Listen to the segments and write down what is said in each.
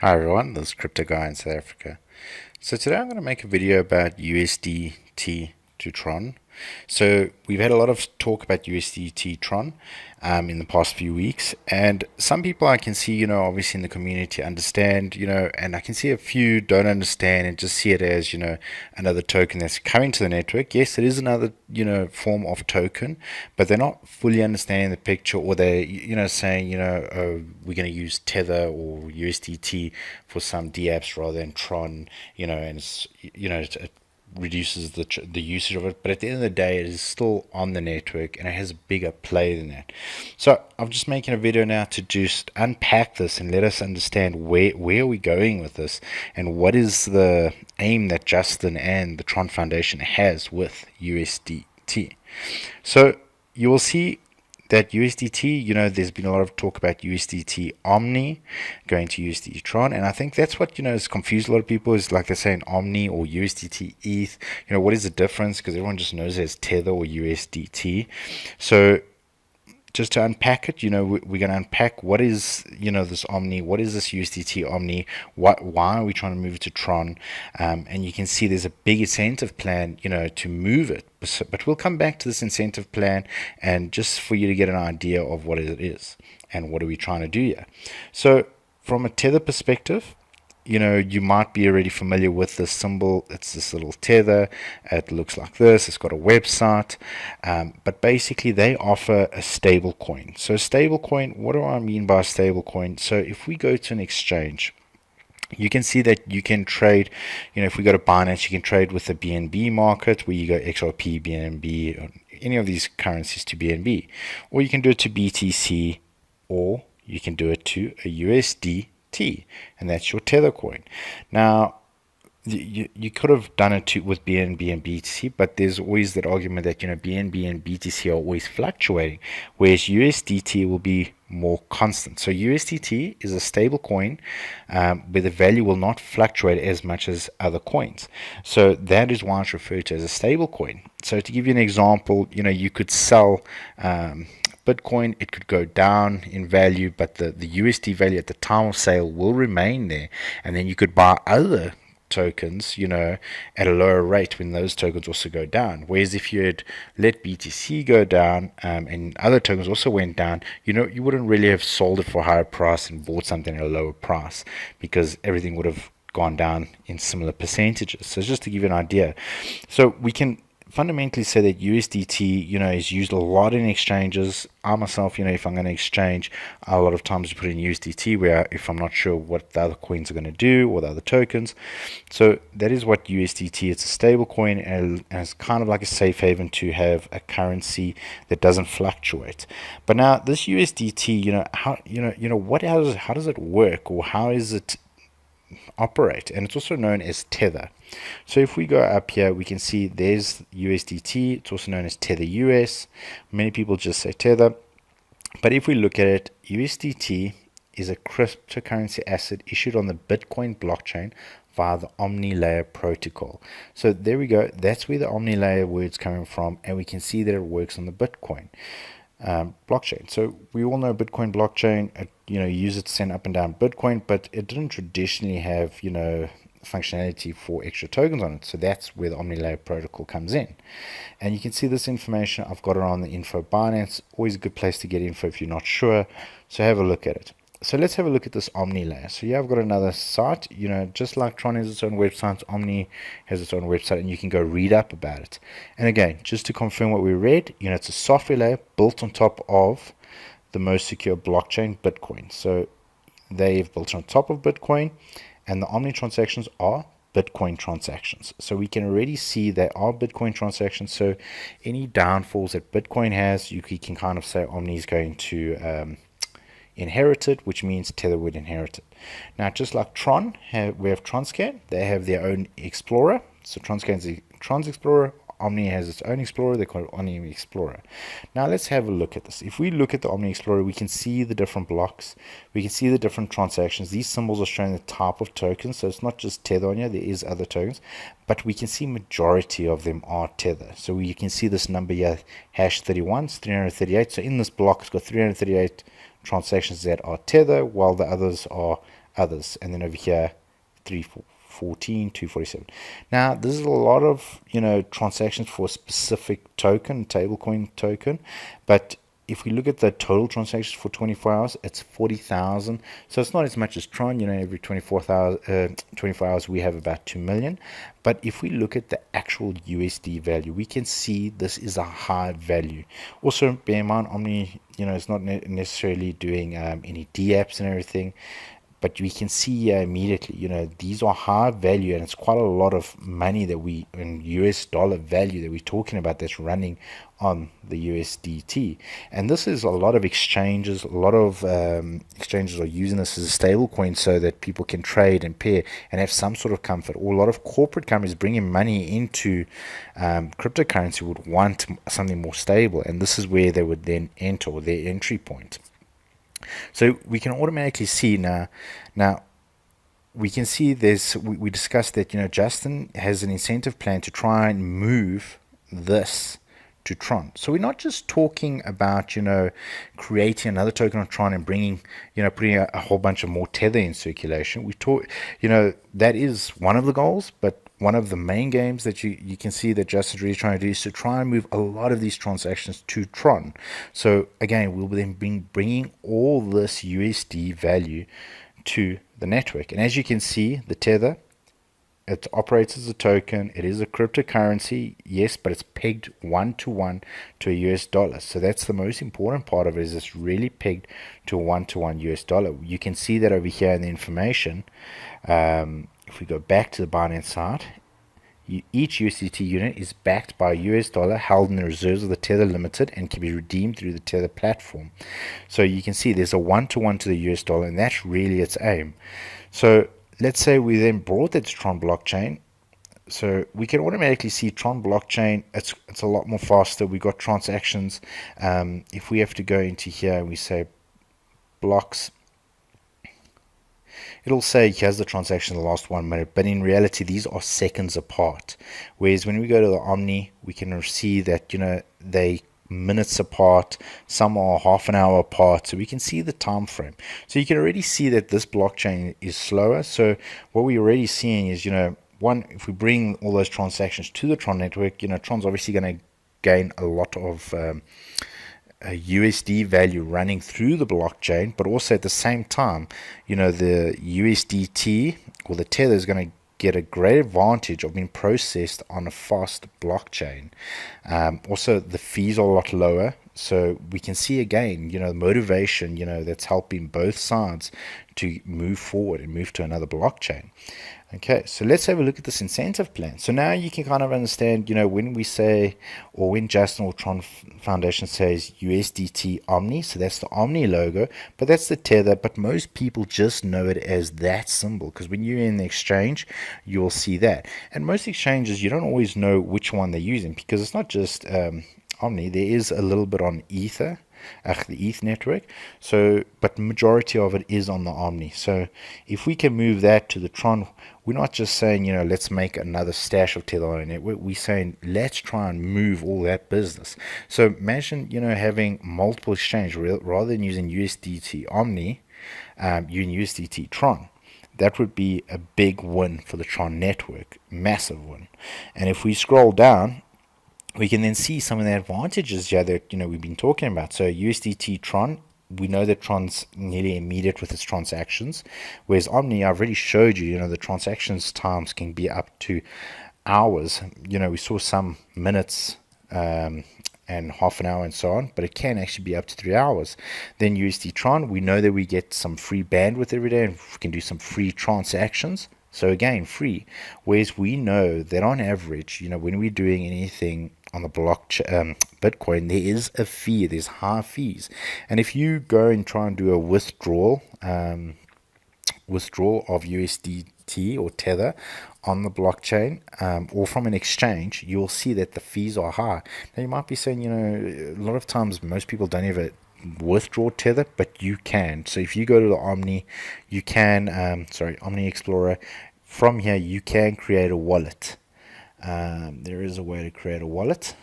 Hi everyone, this is Crypto Guy in South Africa. So today I'm going to make a video about USDT to Tron. So we've had a lot of talk about USDT TRON in the past few weeks, and some people I can see, obviously in the community understand, and I can see a few don't understand and just see it as, another token that's coming to the network. Yes, it is another, form of token, but they're not fully understanding the picture, or they're, saying, oh, we're going to use Tether or USDT for some dApps rather than Tron, and it's, it reduces the usage of it, but at the end of the day it is still on the network and it has a bigger play than that. So I'm just making a video now to just unpack this and let us understand where are we going with this, and what is the aim that Justin and the Tron Foundation has with USDT. So you will see that USDT, there's been a lot of talk about USDT OMNI going to USDT TRON, and I think that's what, has confused a lot of people, is like they're saying OMNI or USDT ETH. What is the difference? Because everyone just knows it as Tether or USDT. So just to unpack it, we're going to unpack what is, this OMNI, what is this USDT OMNI, why are we trying to move it to Tron, and you can see there's a big incentive plan, to move it. But we'll come back to this incentive plan, and just for you to get an idea of what it is and what are we trying to do here. So from a Tether perspective, you might be already familiar with this symbol. It's this little tether. It looks like this. It's got a website. But basically, they offer a stable coin. So, a stable coin, what do I mean by a stable coin? So, if we go to an exchange, you can see that you can trade, if we go to Binance, you can trade with the BNB market, where you go XRP, BNB, or any of these currencies to BNB. Or you can do it to BTC, or you can do it to a USD. And that's your Tether coin. Now, you could have done it with BNB and BTC, but there's always that argument that BNB and BTC are always fluctuating, whereas USDT will be more constant. So USDT is a stable coin where the value will not fluctuate as much as other coins. So that is why it's referred to as a stable coin. So to give you an example, you could sell Bitcoin, it could go down in value, but the USD value at the time of sale will remain there, and then you could buy other tokens, at a lower rate when those tokens also go down. Whereas if you had let BTC go down, and other tokens also went down, you wouldn't really have sold it for a higher price and bought something at a lower price, because everything would have gone down in similar percentages. So just to give you an idea, so we can fundamentally say that USDT, is used a lot in exchanges. I myself, if I'm going to exchange, a lot of times I put in USDT, where if I'm not sure what the other coins are going to do, or the other tokens. So that is what USDT. It's a stable coin, and it's kind of like a safe haven to have a currency that doesn't fluctuate. But now this USDT, how does it work, or how is it operate? And it's also known as Tether. So if we go up here, we can see there's USDT. It's also known as Tether US. Many people just say Tether. But if we look at it, USDT is a cryptocurrency asset issued on the Bitcoin blockchain via the OMNI layer protocol. So there we go. That's where the OMNI layer word's coming from, and we can see that it works on the Bitcoin blockchain. So we all know Bitcoin blockchain, use it to send up and down Bitcoin, but it didn't traditionally have, functionality for extra tokens on it. So that's where the OMNI layer protocol comes in. And you can see this information. I've got it on the info Binance. Always a good place to get info if you're not sure. So have a look at it. So let's have a look at this OMNI layer. So yeah, I've got another site, just like Tron has its own website, OMNI has its own website, and you can go read up about it. And again, just to confirm what we read, it's a software layer built on top of the most secure blockchain, Bitcoin. So they've built on top of Bitcoin, and the OMNI transactions are Bitcoin transactions. So we can already see they are Bitcoin transactions. So any downfalls that Bitcoin has, you can kind of say OMNI is going to inherit it, which means Tether would inherit it. Now, just like Tron, we have TronScan. They have their own Explorer. So TronScan is Tron's Explorer. OMNI has its own Explorer. They call it OMNI Explorer. Now let's have a look at this. If we look at the OMNI Explorer, we can see the different blocks. We can see the different transactions. These symbols are showing the type of tokens. So it's not just Tether on here. There is other tokens. But we can see majority of them are Tether. So you can see this number here, hash 31, it's 338. So in this block, it's got 338 transactions that are Tether, while the others are others, and then over here 314, 247. Now this is a lot of transactions for a specific token, stablecoin token, but if we look at the total transactions for 24 hours, it's 40,000. So it's not as much as Tron. Every 24 hours we have about 2 million. But if we look at the actual USD value, we can see this is a high value. Also, bear in mind, Omni, it's not necessarily doing any DApps and everything. But we can see immediately, these are high value, and it's quite a lot of money that in US dollar value that we're talking about that's running on the USDT. And this is a lot of exchanges. A lot of exchanges are using this as a stable coin so that people can trade and pair and have some sort of comfort. Or a lot of corporate companies bringing money into cryptocurrency would want something more stable. And this is where they would then enter, or their entry point. So we can automatically see now we can see this. We discussed that Justin has an incentive plan to try and move this to Tron. So we're not just talking about creating another token on Tron and bringing putting a whole bunch of more Tether in circulation. We talk that is one of the goals, but one of the main games that you can see that Justin's really trying to do is to try and move a lot of these transactions to Tron. So again, we'll then be bringing all this USD value to the network. And as you can see, the Tether, it operates as a token. It is a cryptocurrency, yes, but it's pegged 1-to-1 to a US dollar. So that's the most important part of it, is it's really pegged to a 1-to-1 US dollar. You can see that over here in the information. If we go back to the Binance side, each USDT unit is backed by a US dollar held in the reserves of the Tether Limited and can be redeemed through the Tether platform. So you can see there's a 1-to-1 to the US dollar, and that's really its aim. So let's say we then brought that to Tron blockchain. So we can automatically see Tron blockchain, it's a lot more faster. We got transactions. If we have to go into here and we say blocks, it'll say here's the transaction in the last 1 minute, but in reality these are seconds apart. Whereas when we go to the Omni, we can see that they minutes apart, some are half an hour apart, so we can see the time frame. So you can already see that this blockchain is slower. So what we're already seeing is one, if we bring all those transactions to the Tron network, Tron's obviously going to gain a lot of a USD value running through the blockchain, but also at the same time, the USDT or the Tether is going to get a great advantage of being processed on a fast blockchain. Also, the fees are a lot lower. So we can see again, the motivation, that's helping both sides to move forward and move to another blockchain. Okay, so let's have a look at this incentive plan. So now you can kind of understand, when we say, or when Justin or Tron Foundation says USDT Omni, so that's the Omni logo, but that's the Tether, but most people just know it as that symbol, because when you're in the exchange, you'll see that. And most exchanges, you don't always know which one they're using, because it's not just Omni, there is a little bit on Ether, the ETH network. So, but majority of it is on the Omni. So if we can move that to the Tron, we're not just saying, let's make another stash of Tether on our network. We're saying, let's try and move all that business. So imagine, having multiple exchange rather than using USDT Omni, using USDT Tron. That would be a big win for the Tron network, massive win. And if we scroll down, we can then see some of the advantages here that we've been talking about. So USDT Tron, we know that Tron's nearly immediate with its transactions, whereas Omni, I've already showed you, the transactions times can be up to hours. We saw some minutes and half an hour and so on, but it can actually be up to 3 hours. Then USD Tron, we know that we get some free bandwidth every day, and we can do some free transactions. So again, free. Whereas we know that on average, when we're doing anything on the blockchain, Bitcoin, there is a fee. There's high fees. And if you go and try and do a withdrawal of USDT or Tether on the blockchain or from an exchange, you'll see that the fees are high. Now you might be saying, a lot of times most people don't ever withdraw Tether, but you can. So if you go to the Omni, you can Omni Explorer. From here you can create a wallet. There is a way to create a wallet.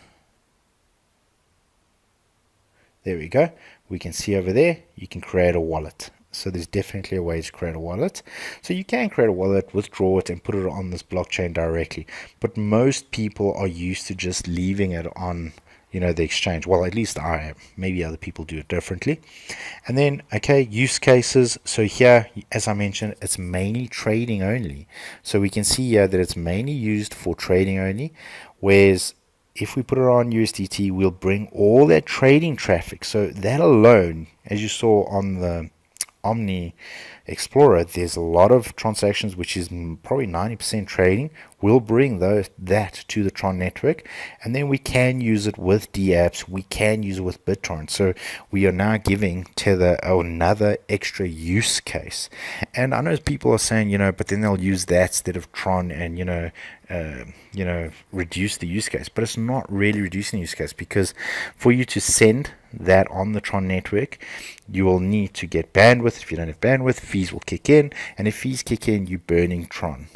There we go. We can see over there you can create a wallet. So there's definitely a way to create a wallet. So you can create a wallet, withdraw it, and put it on this blockchain directly. But most people are used to just leaving it on, the exchange. Well, at least I am. Maybe other people do it differently. And then, okay, use cases. So here, as I mentioned, it's mainly trading only. So we can see here that it's mainly used for trading only, whereas if we put it on USDT, we'll bring all that trading traffic. So that alone, as you saw on the OMNI Explorer, there's a lot of transactions, which is probably 90% trading. We'll bring that to the Tron network, and then we can use it with dApps. We can use it with BitTorrent. So we are now giving Tether another extra use case. And I know people are saying, but then they'll use that instead of Tron and reduce the use case. But it's not really reducing the use case, because for you to send that on the Tron network, you will need to get bandwidth. If you don't have bandwidth, fees will kick in, and if fees kick in, you're burning Tron.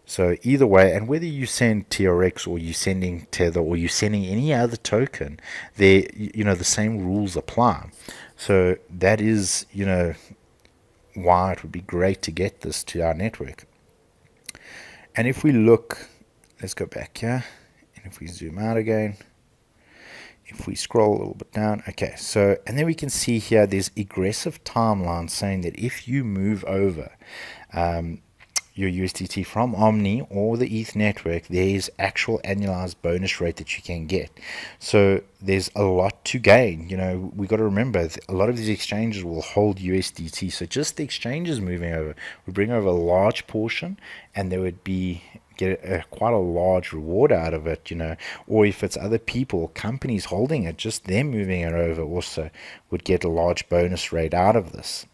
So either way, and whether you send TRX or you're sending Tether or you're sending any other token, the same rules apply. So that is why it would be great to get this to our network. And if we look, let's go back here, and if we zoom out again, if we scroll a little bit down, okay, so, and then we can see here there's aggressive timelines saying that if you move over your USDT from OMNI or the ETH network, there's actual annualized bonus rate that you can get. So there's a lot to gain. We got to remember a lot of these exchanges will hold USDT. So just the exchanges moving over, we bring over a large portion, and there would be quite a large reward out of it, or if it's other people, companies holding it, just them moving it over also would get a large bonus rate out of this.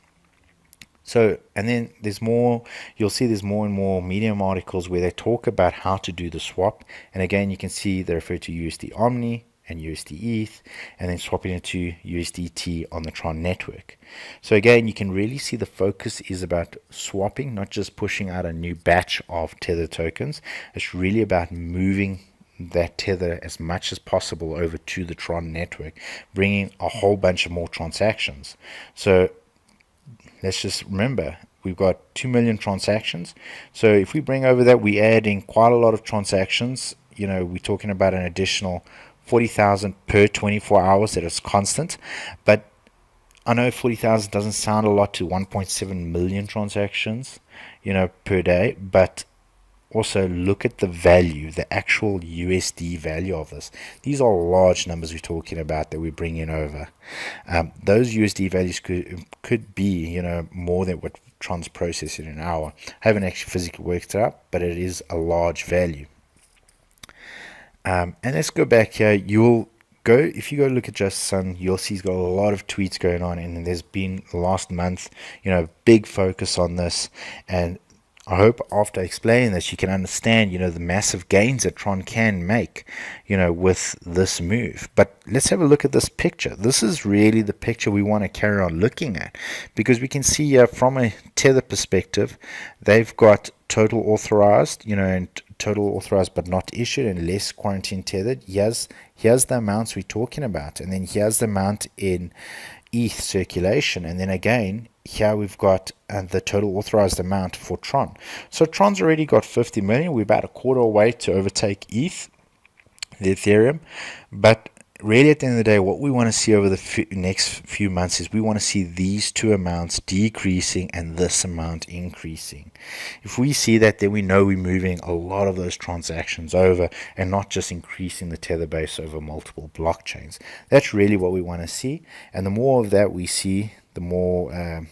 So, and then you'll see there's more and more Medium articles where they talk about how to do the swap. And again, you can see they refer to USD Omni and USD ETH, and then swapping it to USDT on the Tron network. So again, you can really see the focus is about swapping, not just pushing out a new batch of Tether tokens. It's really about moving that Tether as much as possible over to the Tron network, bringing a whole bunch of more transactions. So let's just remember, we've got 2 million transactions. So if we bring over that, we're adding quite a lot of transactions. We're talking about an additional 40,000 per 24 hours that is constant. But I know 40,000 doesn't sound a lot to 1.7 million transactions, per day. But also look at the value, the actual USD value of this. These are large numbers we're talking about that we're bringing over. Those USD values could be, more than what Tron's processing in an hour. I haven't actually physically worked it out, but it is a large value. And let's go back here. If you go look at Just Sun, you'll see he's got a lot of tweets going on, and there's been last month, big focus on this. And I hope after explaining this, you can understand, the massive gains that Tron can make, with this move. But let's have a look at this picture. This is really the picture we want to carry on looking at, because we can see from a Tether perspective, they've got total authorized, and total authorized but not issued, and less quarantine tethered. Here's the amounts we're talking about, and then here's the amount in ETH circulation, and then again here we've got the total authorized amount for Tron. So Tron's already got 50 million. We're about a quarter away to overtake ETH, the Ethereum. But really, at the end of the day, what we want to see over the next few months is we want to see these two amounts decreasing and this amount increasing. If we see that, then we know we're moving a lot of those transactions over and not just increasing the Tether base over multiple blockchains. That's really what we want to see. And the more of that we see, the more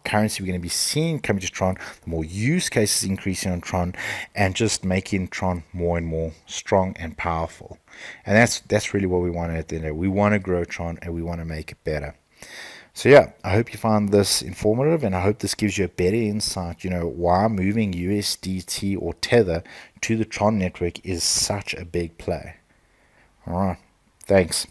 currency we're going to be seeing coming to Tron, the more use cases increasing on Tron, and just making Tron more and more strong and powerful. And that's really what we want at the end of the day. We want to grow Tron, and we want to make it better. So yeah, I hope you found this informative, and I hope this gives you a better insight, why moving USDT or Tether to the Tron network is such a big play. All right, thanks.